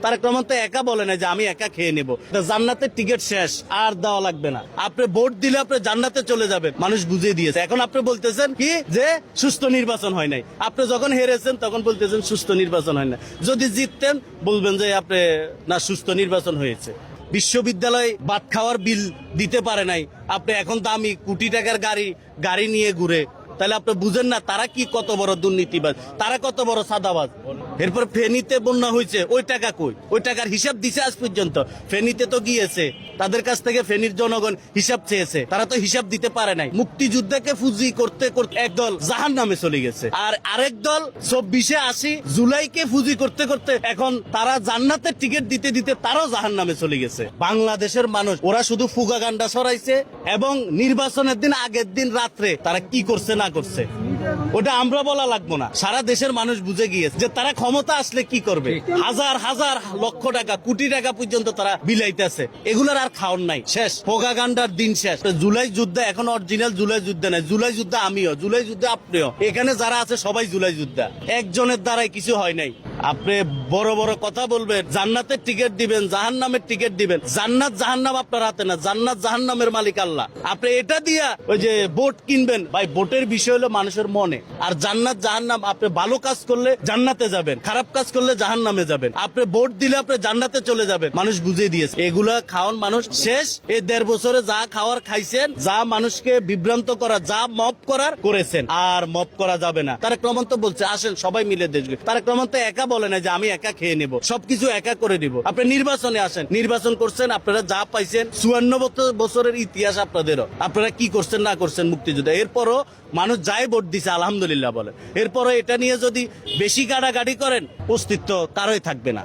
তারেক রহমান তো একা বলে না যে আমি একা খেয়ে নেব। জান্নাতের টিকিট শেষ, আর দেওয়া লাগবে না। আপনি ভোট দিলে আপনি জান্নাতে চলে যাবেন, মানুষ বুঝিয়ে দিয়েছে। এখন আপনি বলতেছেন কি যে সুস্থ নির্বাচন হয় নাই। আপনি যখন হেরেছেন তখন বলতেছেন সুস্থ নির্বাচন হয় না। যদি জিততেন বলবেন যে আপনি না সুস্থ নির্বাচন হয়েছে। বিশ্ববিদ্যালয় ভাত খাওয়ার বিল দিতে পারে নাই, আপনি এখন দামি কোটি টাকার গাড়ি নিয়ে ঘুরে। তাহলে আপনি বুঝেন না তারা কি কত বড় দুর্নীতিবাজ, তারা কত বড় সাদাবাজ। এরপর ফেনীতে বন্যা হয়েছে, ওই টাকা কই? ওই টাকার হিসাব দিছে আজ পর্যন্ত? ফেনীতে তো গিয়েছে, তাদের কাছ থেকে ফেনীর জনগণ হিসাব চেয়েছে, তারা তো হিসাব দিতে পারে নাই। মুক্তিযুদ্ধকে ফুজি করতে করতে একদল জাহান নামে চলে গেছে, আর আরেক দল 24-এ আসি জুলাইকে ফুজি করতে করতে এখন তারা জান্নাতের টিকিট দিতে দিতে তারাও জাহান নামে চলে গেছে। বাংলাদেশের মানুষ ওরা শুধু ফুগাগান্ডা ছড়াইছে, এবং নির্বাচনের দিন আগের দিন রাত্রে তারা কি করছে না করছে ওটা আমরা বলা লাগবো না। সারা দেশের মানুষ বুঝে গিয়েছে যে তারা ক্ষমতা আসলে কি করবে। হাজার হাজার লক্ষ টাকা কোটি টাকা পর্যন্ত তারা বিলাইতেছে, এগুলোর আর খাওয়ার নাই, শেষ। প্রোপাগান্ডার দিন শেষ। জুলাই যুদ্ধ এখন অরিজিনাল জুলাই যুদ্ধ নাই, জুলাই যুদ্ধ আমিও, জুলাই যুদ্ধ আপনিও, এখানে যারা আছে সবাই জুলাই যুদ্ধা। একজনের দ্বারাই কিছু হয় নাই। আপনি বড় বড় কথা বলবেন, জান্নাতের টিকিট দিবেন, জাহান্নামের টিকিট দিবেন। জান্নাত জাহান্নাম আপনার হাতে না, জান্নাত জাহান্নামের মালিক আল্লাহ। আপনি এটা দিয়া ওই যে ভোট কিনবেন, ভাই ভোটের বিষয় হলো মানুষের মনে। আর জান্নাত জাহান্নাম, আপনি ভালো কাজ করলে জান্নাতে যাবেন, খারাপ কাজ করলে জাহান্নামে যাবেন। আপনি ভোট দিলে আপনি জান্নাতে চলে যাবেন, মানুষ বুঝিয়ে দিয়েছে। এগুলা খাওয়ান মানুষ শেষ। এই 1.5 বছরে যা খাওয়ার খাইছেন, যা মানুষকে বিভ্রান্ত করা, যা মব করার করেছেন, আর মব করা যাবে না। তারেক রহমান তো বলছে আসেন সবাই মিলে দেশ। তারেক রহমান তো একা বলে না যে আমি একা খেয়ে নেব, সবকিছু একা করে দিব। আপনি নির্বাচনে আসেন, নির্বাচন করছেন, আপনারা যা পাইছেন 54 বছরের ইতিহাস আপনাদেরও। আপনারা কি করছেন না করছেন মুক্তিযুদ্ধে, এরপরও মানুষ যাই ভোট দিছে আলহামদুলিল্লাহ বলে। এরপরও এটা নিয়ে যদি বেশি গাড়াগাড়ি করেন, অস্তিত্ব কারোই থাকবে না।